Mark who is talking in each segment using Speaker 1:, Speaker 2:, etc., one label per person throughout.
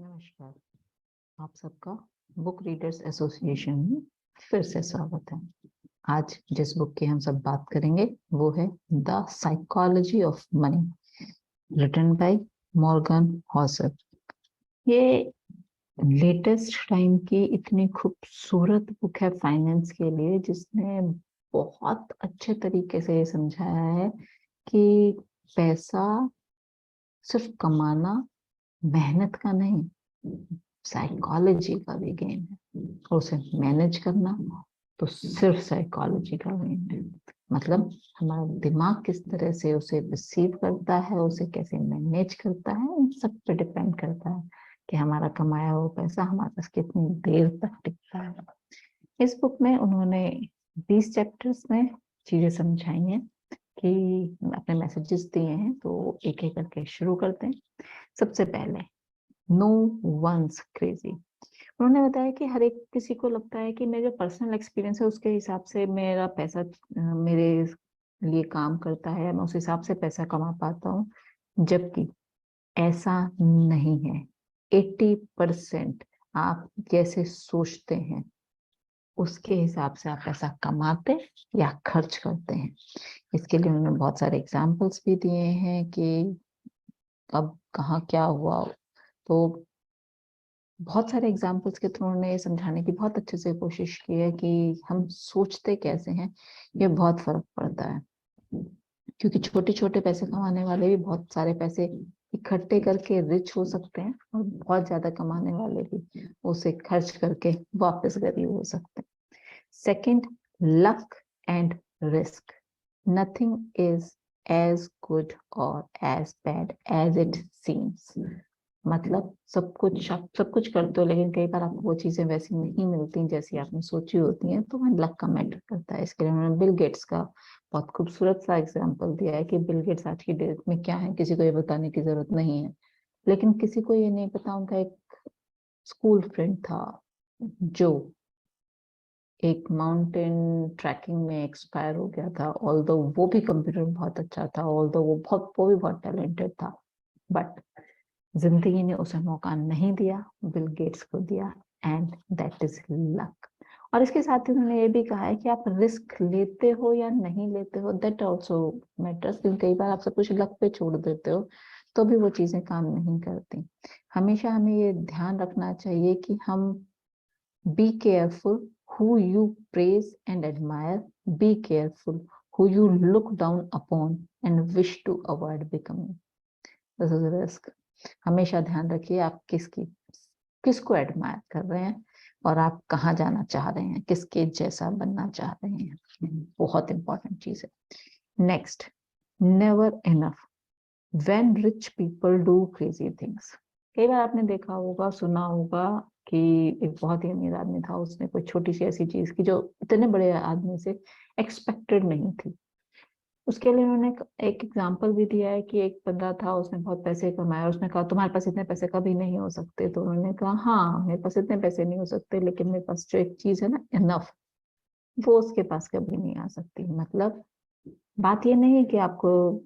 Speaker 1: नमस्कार। आप सबका बुक रीडर्स एसोसिएशन में फिर से स्वागत है। आज जिस बुक की हम सब बात करेंगे वो है the psychology of money, written by Morgan Housel. ये लेटेस्ट टाइम की इतनी खूबसूरत बुक है फाइनेंस के लिए, जिसने बहुत अच्छे तरीके से ये समझाया है कि पैसा सिर्फ कमाना मेहनत का नहीं, साइकोलॉजी का भी गेम है। और उसे मैनेज करना तो सिर्फ साइकोलॉजी का गेम है। मतलब हमारा दिमाग किस तरह से उसे रिसीव करता है, उसे कैसे मैनेज करता है, इन सब पे डिपेंड करता है कि हमारा कमाया हुआ पैसा हमारे पास कितनी देर तक टिकता है। इस बुक में उन्होंने 20 चैप्टर्स में चीजें समझाई हैं कि अपने मैसेजेस दिए हैं, तो एक एक करके शुरू करते हैं। सबसे पहले नो वंस क्रेजी। उन्होंने बताया कि हर एक किसी को लगता है कि मेरा जो पर्सनल एक्सपीरियंस है उसके हिसाब से मेरा पैसा मेरे लिए काम करता है, मैं उस हिसाब से पैसा कमा पाता हूँ, जबकि ऐसा नहीं है। 80% आप जैसे सोचते हैं उसके हिसाब से आप पैसा कमाते या खर्च करते हैं। इसके लिए उन्होंने बहुत सारे एग्जाम्पल्स भी दिए हैं कि कब कहाँ क्या हुआ। तो बहुत सारे एग्जाम्पल्स के थ्रू उन्होंने ये समझाने की बहुत अच्छे से कोशिश की है कि हम सोचते कैसे हैं, ये बहुत फर्क पड़ता है। क्योंकि छोटे छोटे पैसे कमाने वाले भी बहुत सारे पैसे इकट्ठे करके रिच हो सकते हैं, और बहुत ज्यादा कमाने वाले भी उसे खर्च करके वापस गरीब हो सकते हैं। Second, luck and risk. Nothing is as good और as bad as it seems. मतलब सब कुछ करते हो, लेकिन कई बार आपको वो चीजें वैसी नहीं मिलती जैसी आपने सोची होती हैं, तो वहाँ लक का मैटर करता है। इसके लिए उन्होंने बिल गेट्स का बहुत खूबसूरत सा एग्जाम्पल दिया है कि बिल गेट्स आज की डेट में क्या है किसी को ये बताने की जरूरत नहीं है। लेकिन किसी को ये नहीं पता, उनका एक स्कूल फ्रेंड था जो एक माउंटेन ट्रैकिंग में एक्सपायर हो गया था। ऑल्दो वो भी कंप्यूटर में बहुत अच्छा था, ऑल्दो वो भी बहुत टैलेंटेड था, बट जिंदगी ने उसे मौका नहीं दिया, बिल गेट्स को दिया, एंड दैट इज लक। और इसके साथ ही उन्होंने ये भी कहा है कि आप रिस्क लेते हो या नहीं लेते हो, दैट ऑल्सो मैटर्स। क्योंकि कई बार आप सब कुछ लक पे छोड़ देते हो तो भी वो चीजें काम नहीं करती। हमेशा हमें ये ध्यान रखना चाहिए कि हम be careful who you praise and admire, be careful who you look down upon and wish to avoid becoming. This is a risk. हमेशा ध्यान रखिए आप किसको एडमायर कर रहे हैं और आप कहाँ जाना चाह रहे हैं, किसके जैसा बनना चाह रहे हैं। बहुत इंपॉर्टेंट चीज है। Next, never enough when rich people do crazy things. कई बार आपने देखा होगा, सुना होगा कि एक बहुत ही अमीर आदमी था, उसने कोई छोटी सी ऐसी चीज की जो इतने बड़े आदमी से एक्सपेक्टेड नहीं थी। उसके लिए उन्होंने एक एग्जाम्पल भी दिया है कि एक बंदा था, उसने बहुत पैसे कमाए और उसने कहा तुम्हारे पास इतने पैसे कभी नहीं हो सकते। तो उन्होंने कहा हाँ मेरे पास इतने पैसे नहीं हो सकते, लेकिन मेरे पास जो एक चीज है ना, इनफ, वो उसके पास कभी नहीं आ सकती। मतलब बात ये नहीं है कि आपको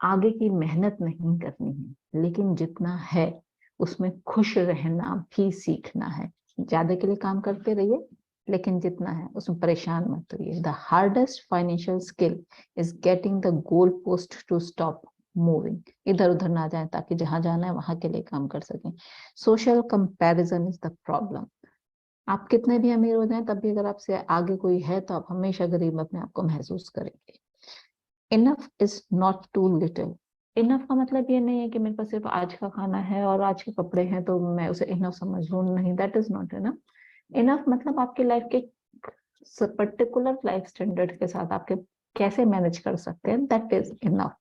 Speaker 1: आगे की मेहनत नहीं करनी है, लेकिन जितना है उसमें खुश रहना भी सीखना है। ज्यादा के लिए काम करते रहिए, लेकिन जितना है उसमें परेशान मत होइए। The hardest financial skill is getting the goal post to stop moving. इधर उधर ना जाए, ताकि जहां जाना है वहां के लिए काम कर सकें। Social comparison is the problem. आप कितने भी अमीर हो जाएं, तब भी अगर आपसे आगे कोई है तो आप हमेशा गरीब अपने आप को महसूस करेंगे। Enough is not too little. Enough का मतलब ये नहीं है कि मेरे पास सिर्फ आज का खाना है और आज के कपड़े हैं तो मैं उसे इनफ समझ लूं, नहीं, that is not enough. Enough मतलब आपके लाइफ के पर्टिकुलर लाइफ स्टैंडर्ड के साथ आपके कैसे मैनेज कर सकते हैं, that is enough.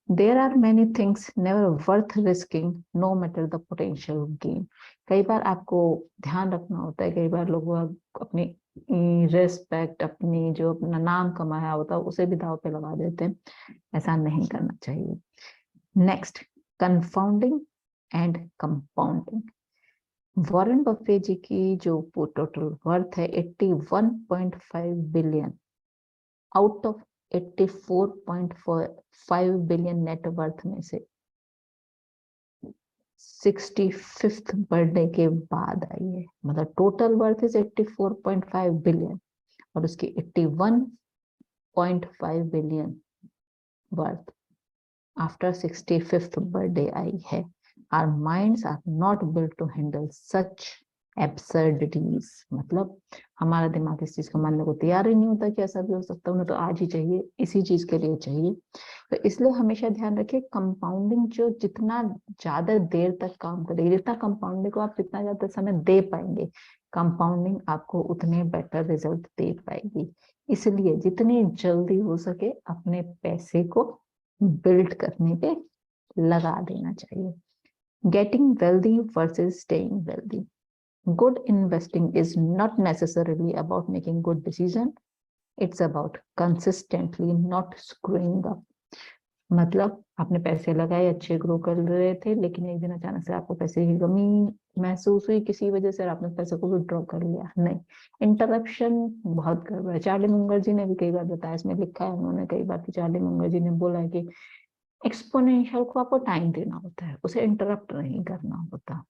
Speaker 1: There are many things never worth risking no matter the potential gain. कई बार आपको ध्यान रखना होता है, कई बार लोग अपनी रेस्पेक्ट, अपनी जो अपना नाम कमाया होता है उसे भी दाव पे लगा देते हैं। ऐसा नहीं करना चाहिए। Next, confounding and compounding. Warren Buffett ji की जो टोटल वर्थ है 81.5 billion, out of 84.5 billion net worth में से 65th बर्थडे के बाद आई है, मतलब टोटल वर्थ इज 84.5 बिलियन और उसकी 81.5 billion worth after 65th birthday आई है. Our minds are not built to handle such absurdities. मतलब हमारा दिमाग इस चीज को मानने को तैयार ही नहीं होता कि ऐसा भी हो सकता है, उन्हें तो आज ही चाहिए, इसी चीज के लिए चाहिए. तो इसलिए हमेशा ध्यान रखिए, कंपाउंडिंग जो जितना ज्यादा देर तक काम करेगी, जितना कंपाउंडिंग को आप जितना ज्यादा समय दे पाएंगे, कंपाउंडिंग आपको उतने बेटर रिजल्ट दे पाएगी. इसलिए जितनी जल्दी हो सके अपने पैसे को बिल्ड करने पे लगा देना चाहिए. Getting wealthy versus staying wealthy. Good investing is not necessarily about making good decision. It's about consistently not screwing up. मतलब आपने पैसे लगाए, अच्छे ग्रो कर रहे थे, लेकिन एक दिन अचानक से आपको पैसे की कमी महसूस हुई किसी वजह से और आपने पैसे को विड्रॉ कर लिया. नहीं, इंटरप्शन बहुत गड़बड़ है. चार्ली मुंगर जी ने भी कई बार बताया, इसमें लिखा है उन्होंने कई बार कि चार्ली मुंगर जी ने बोला है कि एक्सपोनेंशियल को आपको टाइम देना होता है, उसे इंटरप्ट नहीं करना होता.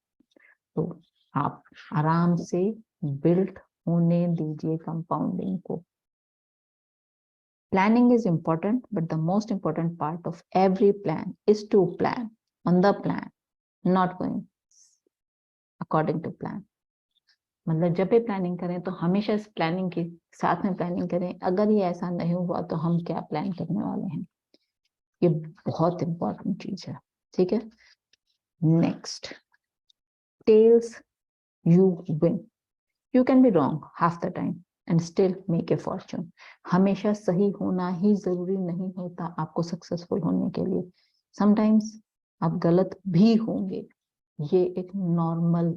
Speaker 1: तो आप आराम से बिल्ड होने दीजिए कंपाउंडिंग को. Planning is important, but the most important part of every plan is to plan on the plan, not going according to plan. मतलब जब भी प्लानिंग करें तो हमेशा इस प्लानिंग के साथ में प्लानिंग करें. अगर ये ऐसा नहीं हुआ तो हम क्या प्लान करने वाले हैं, ये बहुत इंपॉर्टेंट चीज है. ठीक है, next, tails you win. You can be wrong half the time and still make a fortune. हमेशा सही होना ही जरूरी नहीं होता आपको सक्सेसफुल होने के लिए. समटाइम्स आप गलत भी होंगे, ये एक नॉर्मल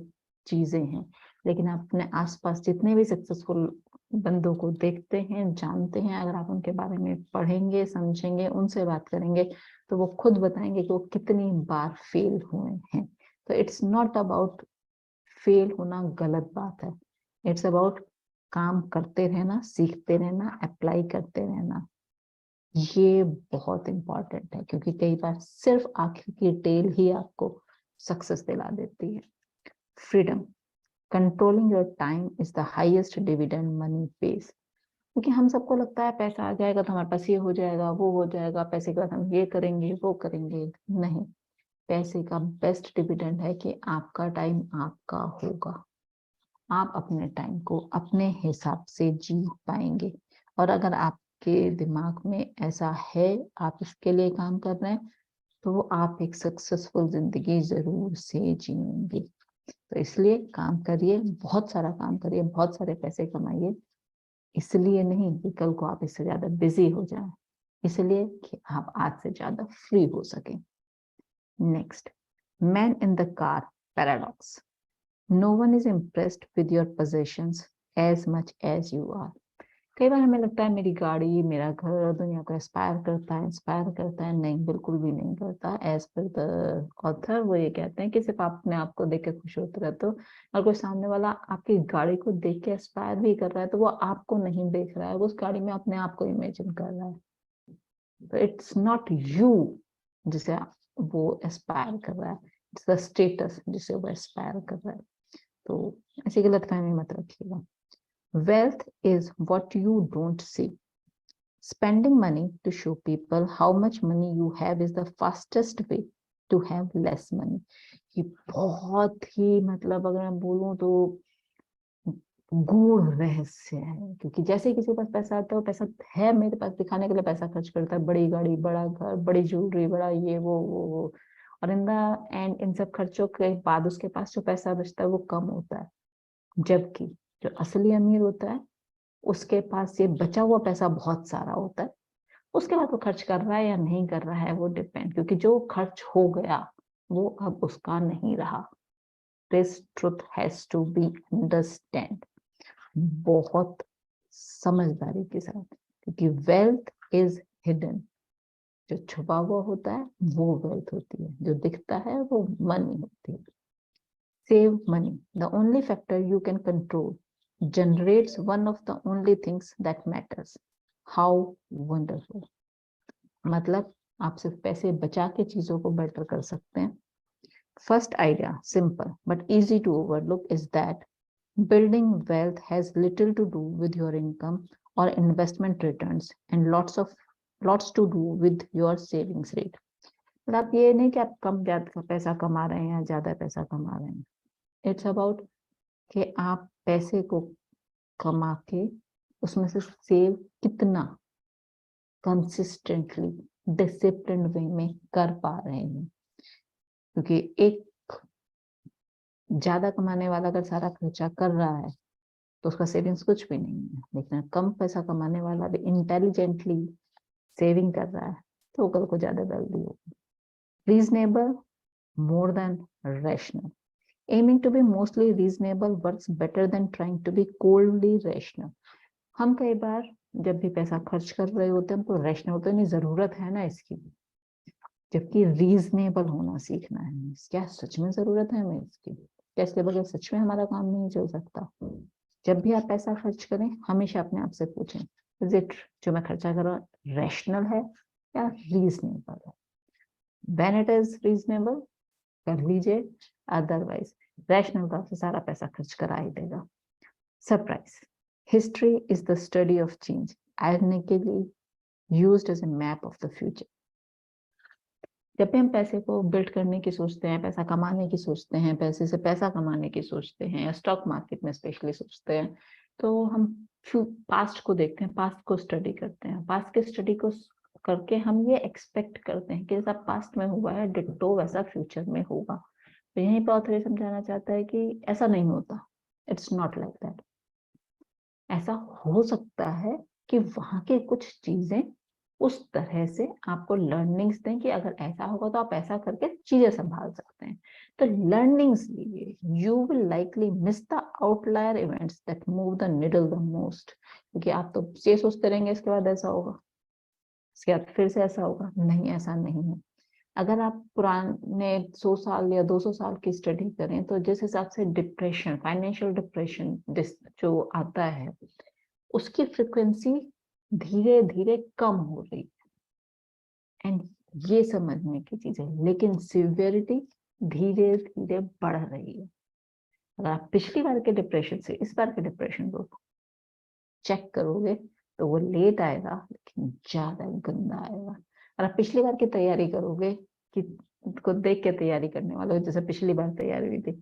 Speaker 1: चीजें हैं. लेकिन आप अपने आसपास जितने भी सक्सेसफुल बंदों को देखते हैं, जानते हैं, अगर आप उनके बारे में पढ़ेंगे, समझेंगे, उनसे बात करेंगे, तो वो खुद बताएंगे कि वो कितनी बार फेल हुए हैं. तो इट्स नॉट अबाउट फेल होना गलत बात है. इट्स अबाउट काम करते रहना, सीखते रहना, अप्लाई करते रहना. ये बहुत इंपॉर्टेंट है क्योंकि कई बार सिर्फ आंखों की टेल ही आपको सक्सेस दिला देती है. Freedom, controlling your time is the highest dividend money page. क्योंकि हम सबको लगता है पैसा आ जाएगा तो हमारे पास ये हो जाएगा, वो हो जाएगा, पैसे के बाद हम ये करेंगे, वो करेंगे. नहीं, पैसे का बेस्ट डिविडेंड है कि आपका टाइम आपका होगा. आप अपने टाइम को अपने हिसाब से जी पाएंगे. और अगर आपके दिमाग में ऐसा है, आप इसके लिए काम कर रहे हैं, तो आप एक सक्सेसफुल जिंदगी जरूर से जिएंगे. तो इसलिए काम करिए, बहुत सारा काम करिए, बहुत सारे पैसे कमाइए. इसलिए नहीं कि कल को आप इससे ज्यादा बिजी हो जाएं, इसलिए कि आप आज से ज्यादा फ्री हो सकें. Next, man in the car paradox. No one is impressed with your possessions as much as you are. कई बार हमें लगता है मेरी गाड़ी, मेरा घर दुनिया को इंस्पायर करता है. नहीं, बिल्कुल भी नहीं करता. एज पर द ऑथर वो ये कहते हैं कि सिर्फ आप अपने आप को देख के खुश होते रहते हो, और कोई सामने वाला आपकी गाड़ी को देख के इंस्पायर भी कर रहा है तो वो आपको नहीं देख रहा है, वो उस गाड़ी में अपने आप को इमेजिन कर रहा है. तो इट्स नॉट यू जिसे वो एस्पायर कर रहा है, इट्स द स्टेटस जिसे वो एस्पायर कर रहा है. तो ऐसी गलतफहमी मत रखिएगा. Wealth is what you don't see. Spending money to show people how much money you have is the fastest way to have less money. ये बहुत ही, मतलब अगर मैं बोलूं तो गूढ़ रहस्य है. क्योंकि जैसे ही किसी के पास पैसा आता है, वो पैसा है मेरे पास दिखाने के लिए पैसा खर्च करता है. बड़ी गाड़ी, बड़ा घर, बड़ी ज्वेलरी, बड़ा ये वो. और इन द एंड इन सब खर्चों के बाद उसके पास जो पैसा बचता है वो कम होता है. जबकि जो असली अमीर होता है उसके पास ये बचा हुआ पैसा बहुत सारा होता है. उसके बाद वो खर्च कर रहा है या नहीं कर रहा है वो डिपेंड, क्योंकि जो खर्च हो गया वो अब उसका नहीं रहा. This truth has to be understand बहुत समझदारी के साथ, क्योंकि वेल्थ इज हिडन. जो छुपा हुआ होता है वो वेल्थ होती है, जो दिखता है वो मनी होती है. Save money, the only factor you can control, generates one of the only things that matters. How wonderful. मतलब आप सिर्फ पैसे बचा के चीजों को बेटर कर सकते हैं. first idea, simple but easy to overlook, is that building wealth has little to do with your income or investment returns and lots to do with your savings rate. मतलब ये नहीं कि आप कम ज्यादा पैसा कमा रहे हैं या ज्यादा पैसा कमा रहे हैं. इट्स अबाउट कि आप पैसे को कमा के उसमें से सेव कितना कंसिस्टेंटली डिसिप्लिन वे में कर पा रहे हैं. क्योंकि एक ज्यादा कमाने वाला अगर सारा खर्चा कर रहा है तो उसका सेविंग्स कुछ भी नहीं है, लेकिन कम पैसा कमाने वाला भी इंटेलिजेंटली सेविंग कर रहा है तो कल को ज्यादा जल्दी होगी. Reasonable more than rational. Aiming to be mostly reasonable works better than trying to be coldly rational. हम कई बार जब भी पैसा खर्च कर रहे होते हैं हमको रैशनल तो नहीं जरूरत है ना इसकी, जबकि रीजनेबल होना सीखना है. क्या सच में जरूरत है हमें इसकी? क्या इसके बगैर सच में हमारा काम नहीं चल सकता? जब भी आप पैसा खर्च करें हमेशा अपने आप से पूछें, इज इट जो मैं खर्चा कर रहा हूँ रैशनल है या रीजनेबल है? व्हेन इट इज रीजनेबल कर लीजिए, अदरवाइज रैशनल का से सारा पैसा खर्च करा ही देगा. Surprise. History is the study of change, ironically used as a map of the future. जब भी हम पैसे को बिल्ड करने की सोचते हैं, पैसा कमाने की सोचते हैं, पैसे से पैसा कमाने की सोचते हैं, या स्टॉक मार्केट में स्पेशली सोचते हैं, तो हम पास्ट को देखते हैं, पास्ट को स्टडी करते हैं. पास्ट के स्टडी को करके हम ये एक्सपेक्ट करते हैं कि जैसा पास्ट में हुआ है डिट्टो वैसा फ्यूचर में होगा. तो यहीं पर ऑथर ये समझाना चाहता है कि ऐसा नहीं होता. It's not like that. ऐसा हो सकता है कि वहां के कुछ चीजें उस तरह से आपको लर्निंग्स दें कि अगर ऐसा होगा तो आप ऐसा करके चीजें संभाल सकते हैं. तो लर्निंग्स लीजिए. You will likely miss the outlier events that move the needle the most. क्योंकि आप तो ये सोचते रहेंगे इसके बाद ऐसा होगा, इसके बाद फिर से ऐसा होगा. नहीं, ऐसा नहीं है. अगर आप पुराने 100 साल या 200 साल की स्टडी करें तो जिस हिसाब से डिप्रेशन, फाइनेंशियल डिप्रेशन जो आता है उसकी फ्रिक्वेंसी धीरे धीरे कम हो रही है. एंड ये समझने की चीज है, लेकिन सिवियरिटी धीरे धीरे बढ़ रही है. अगर आप पिछली बार के डिप्रेशन से इस बार के डिप्रेशन को चेक करोगे तो वो लेट आएगा लेकिन ज्यादा गंदा आएगा. और आप पिछली बार की तैयारी करोगे कि को देख के तैयारी करने वाले हो जैसे पिछली बार तैयारी हुई थी,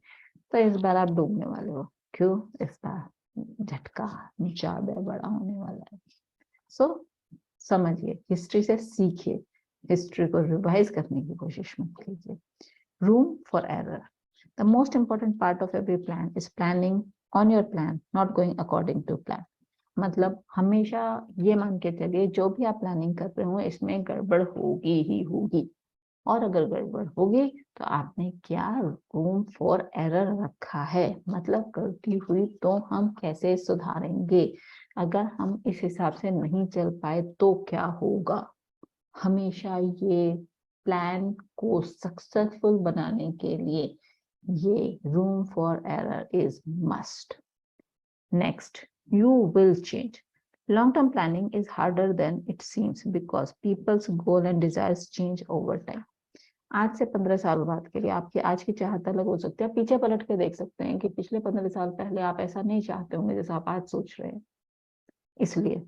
Speaker 1: तो इस बार आप डूबने वाले हो. क्यों? इस बार झटका ज्यादा बड़ा होने वाला है. सो समझिए, हिस्ट्री से सीखिए, हिस्ट्री को रिवाइज करने की कोशिश मत कीजिए. Room for error. The most important part of every plan is planning on your plan, not going according to plan. मतलब हमेशा ये मान के चलिए जो भी आप प्लानिंग कर रहे हो इसमें गड़बड़ होगी ही होगी. और अगर गड़बड़ होगी तो आपने क्या रूम फॉर एरर रखा है, मतलब गलती हुई तो हम कैसे सुधारेंगे. अगर हम इस हिसाब से नहीं चल पाए तो क्या होगा. हमेशा ये प्लान को सक्सेसफुल बनाने के लिए ये room for error is must. Next, you will change. Long-term planning is harder than it seems because people's goal and desires change over time. आज से 15 साल बाद के लिए आपकी आज की चाहत अलग हो सकती है. आप पीछे पलट के देख सकते हैं कि पिछले 15 साल पहले आप ऐसा नहीं चाहते होंगे जैसा आप आज सोच रहे हैं. इसलिए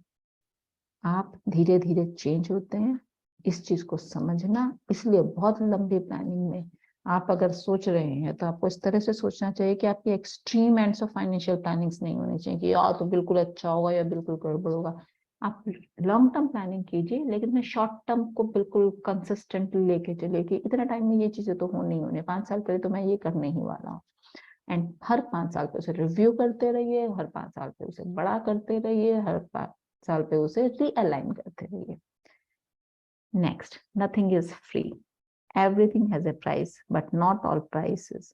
Speaker 1: आप धीरे धीरे चेंज होते हैं. इस चीज को समझना, इसलिए बहुत लंबी प्लानिंग में आप अगर सोच रहे हैं तो आपको इस तरह से सोचना चाहिए कि आपकी extreme ends of financial plannings नहीं होनी चाहिए कि या तो बिल्कुल अच्छा होगा या बिल्कुल गड़बड़ होगा. आप लॉन्ग टर्म प्लानिंग कीजिए लेकिन शॉर्ट टर्म को बिल्कुल कंसिस्टेंटली लेके चलिए कि इतना टाइम में ये चीजें तो होनी ही होनी. 5 साल पहले तो मैं ये करने ही वाला हूँ. एंड हर 5 साल पे उसे रिव्यू करते रहिए, हर 5 साल पे उसे बड़ा करते रहिए, हर 5 साल पे उसे रीअलाइन करते रहिए. Next, nothing is free. Everything has a price, but not all prices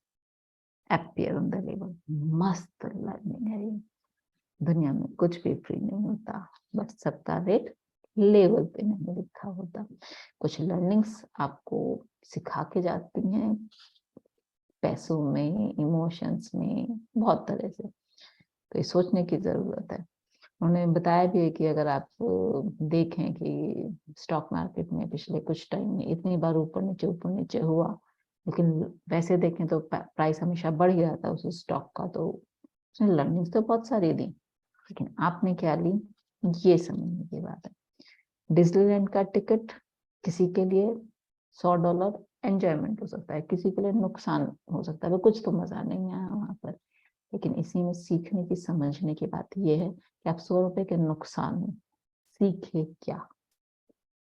Speaker 1: appear on the label. मस्त लर्निंग है ये. दुनिया में कुछ भी फ्री नहीं होता, बट सबका रेट लेवल पे नहीं लिखा होता. कुछ लर्निंग्स आपको सिखा के जाती हैं पैसों में, इमोशंस में, बहुत तरह से. तो ये सोचने की जरूरत है. उन्होंने बताया भी है कि अगर आप देखें कि स्टॉक मार्केट में पिछले कुछ टाइम में इतनी बार ऊपर नीचे हुआ लेकिन वैसे देखें तो प्राइस हमेशा बढ़ ही जाता है उस स्टॉक का, तो उसने लर्निंग्स तो बहुत सारी दी, लेकिन आपने क्या ली ये समझने की बात है। डिज्नीलैंड का टिकट किसी के लिए $100 एंजॉयमेंट हो सकता है, किसी के लिए नुकसान हो सकता है, कुछ तो मजा नहीं आया वहां पर, लेकिन इसी में सीखने की समझने की बात यह है कि आप $100 के नुकसान में सीखे क्या,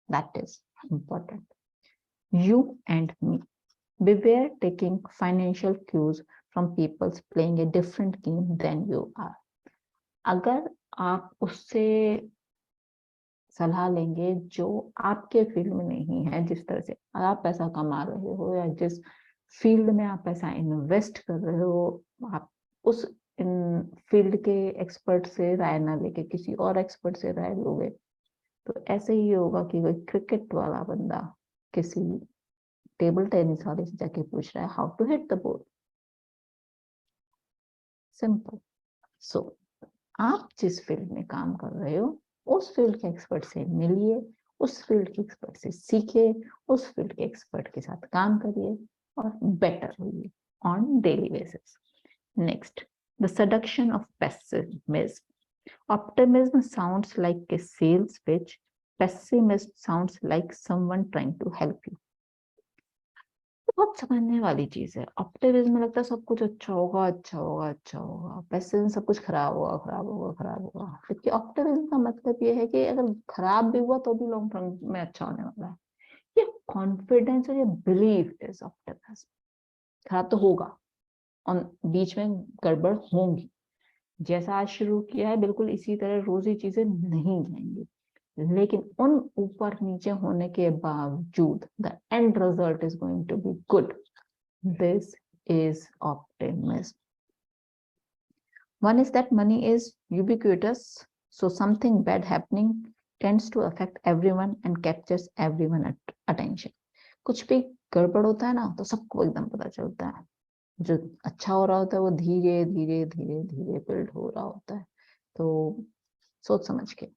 Speaker 1: that is important. You and me, beware taking financial cues from people playing a different game than you are। अगर आप उससे सलाह लेंगे जो आपके फील्ड में नहीं है, जिस तरह से आप पैसा कमा रहे हो या जिस फील्ड में आप पैसा इन्वेस्ट कर रहे हो, आप उस फील्ड के एक्सपर्ट से राय ना लेके किसी और एक्सपर्ट से राय लोगे, तो ऐसे ही होगा कि कोई क्रिकेट वाला बंदा किसी टेबल टेनिस वाले से जाके पूछ रहा है how to hit the ball. Simple. So आप जिस फील्ड में काम कर रहे हो उस फील्ड के एक्सपर्ट से मिलिए, उस फील्ड के एक्सपर्ट से सीखिए, उस फील्ड के एक्सपर्ट के साथ काम करिए और बेटर होइए on daily basis. Next, the seduction of pessimism. Optimism sounds like a sales pitch. Pessimism sounds like someone trying to help you. बहुत समझने वाली चीज है। ऑप्टिमिज्म में लगता है सब कुछ अच्छा होगा, अच्छा होगा, अच्छा होगा। पेसिमिज्म सब कुछ खराब होगा, खराब होगा, खराब होगा। जबकि ऑप्टिमिज्म का मतलब ये है कि अगर खराब भी हुआ तो भी लॉन्ग टर्म में अच्छा होने वाला है। ये कॉन्फिडेंस और ये बिलीफ इज ऑप्टिमिज्म। खराब तो होगा और बीच में गड़बड़ होंगी, जैसा आज शुरू किया है बिल्कुल इसी तरह रोज ही चीजें नहीं जाएंगी, लेकिन उन ऊपर नीचे होने के बावजूद the end result is going to be good. This is optimism. One is that money is ubiquitous, so something bad happening tends to affect everyone and captures everyone attention। कुछ भी गड़बड़ होता है ना तो सबको एकदम पता चलता है, जो अच्छा हो रहा होता है वो धीरे धीरे धीरे धीरे बिल्ड हो रहा होता है। तो सोच समझ के,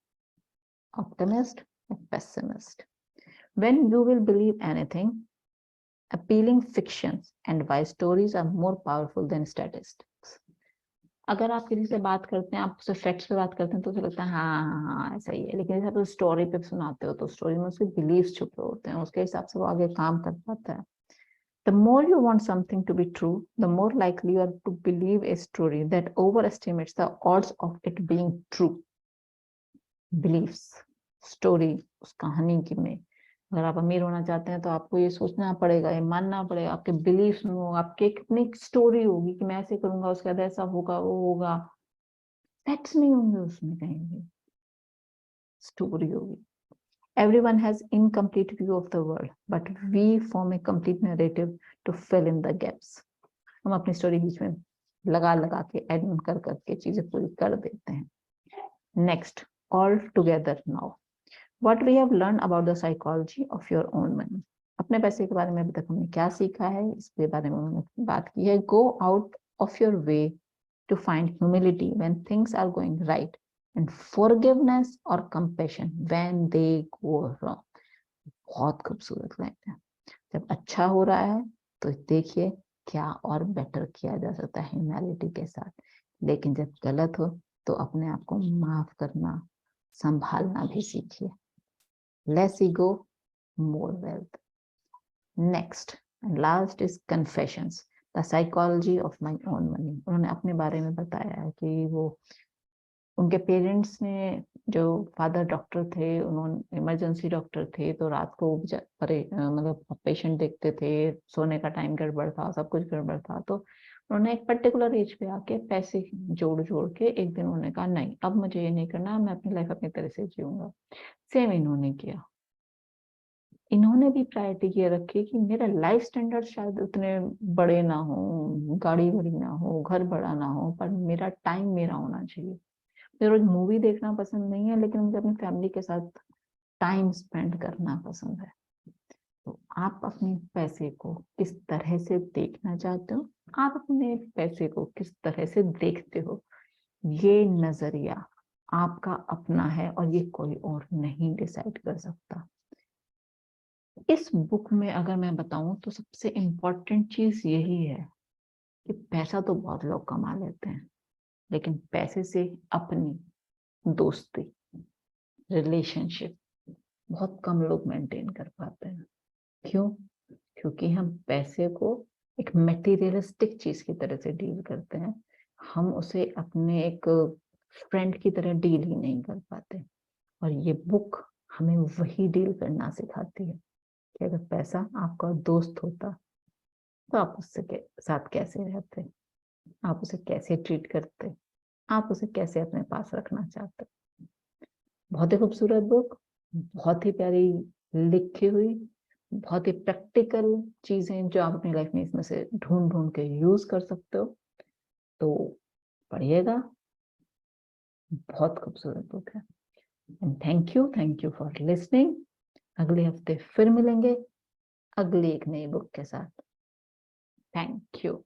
Speaker 1: optimist and pessimist। When you will believe anything, appealing fictions and wise stories are more powerful than statistics। अगर आप किसी से बात करते हैं, आप उससे फैक्ट्स पे बात करते हैं तो उसे लगता है हाँ हाँ हाँ ऐसा ही है, लेकिन जैसे आप स्टोरी पे सुनाते हो तो स्टोरी में उसके बिलीव्स छुपे होते हैं, उसके हिसाब से वो आगे काम कर पाता है। The more you want something to be true, the more likely you are to believe a story that overestimates the odds of it being true। Beliefs, story, उस कहानी की में अगर आप अमीर होना चाहते हैं तो आपको ये सोचना पड़ेगा, ये मानना पड़ेगा, आपके बिलीफ में होगा, आपके कितनी स्टोरी होगी कि मैं ऐसे करूंगा उसके बाद ऐसा होगा, वो होगा। फैक्ट्स नहीं होंगे उसमें कहीं भी, स्टोरी होगी। Everyone has incomplete view of the world, but we form a complete narrative to fill in the gaps। हम अपनी स्टोरी बीच में लगा लगा के एड ऑन कर करके चीजें पूरी कर देते हैं। Next, all together now, what we have learn about the psychology of your own money. अपने पैसे के बारे में अभी तक हमने क्या सीखा है, इसके बारे में हमने बात की है। Go out of your way to find humility when things are going right and forgiveness और compassion when they go wrong. बहुत खूबसूरत लाइन है। जब अच्छा हो रहा है तो देखिए क्या और बेटर किया जा सकता है ह्यूमैनिटी के साथ, लेकिन जब गलत हो तो अपने आप को माफ करना, संभालना भी सीखिए। Less ego, more wealth. Next and last is confessions, the psychology of my own money. उन्होंने अपने बारे में बताया है कि वो उनके पेरेंट्स ने, जो फादर डॉक्टर थे, उन्होंने इमरजेंसी डॉक्टर थे, तो रात को मतलब पेशेंट देखते थे, सोने का टाइम गड़बड़ था, सब कुछ गड़बड़ था, तो उन्होंने एक पर्टिकुलर एज पे आके पैसे जोड़ जोड़ के एक दिन उन्होंने कहा नहीं अब मुझे ये नहीं करना, मैं अपनी लाइफ अपनी तरह से जीऊंगा। सेम इन्होंने किया, इन्होंने भी प्रायोरिटी ये रखी कि मेरा लाइफ स्टैंडर्ड शायद उतने बड़े ना हो, गाड़ी बड़ी ना हो, घर बड़ा ना हो, पर मेरा टाइम मेरा होना चाहिए। मुझे रोज मूवी देखना पसंद नहीं है, लेकिन मुझे अपनी फैमिली के साथ टाइम स्पेंड करना पसंद है। तो आप अपने पैसे को किस तरह से देखना चाहते हो, आप अपने पैसे को किस तरह से देखते हो, ये नजरिया आपका अपना है और ये कोई और नहीं डिसाइड कर सकता। इस बुक में अगर मैं बताऊं तो सबसे इम्पोर्टेंट चीज यही है कि पैसा तो बहुत लोग कमा लेते हैं, लेकिन पैसे से अपनी दोस्ती, रिलेशनशिप बहुत कम लोग मेंटेन कर पाते हैं। क्यों? क्योंकि हम पैसे को एक मटेरियलिस्टिक चीज की तरह से डील करते हैं। हम उसे अपने एक फ्रेंड की तरह डील ही नहीं कर पाते। और ये बुक हमें वही डील करना सिखाती है कि अगर पैसा आपका दोस्त होता तो आप उससे साथ कैसे रहते, आप उसे कैसे ट्रीट करते, आप उसे कैसे अपने पास रखना चाहते। बहुत ही खूबसूरत बुक, बहुत ही प्यारी लिखी हुई, बहुत ही प्रैक्टिकल चीजें जो आप अपनी लाइफ में इसमें से ढूंढ ढूंढ के यूज कर सकते हो। तो पढ़िएगा, बहुत खूबसूरत बुक है। And thank you for listening. अगले हफ्ते फिर मिलेंगे अगली एक नई बुक के साथ। Thank you.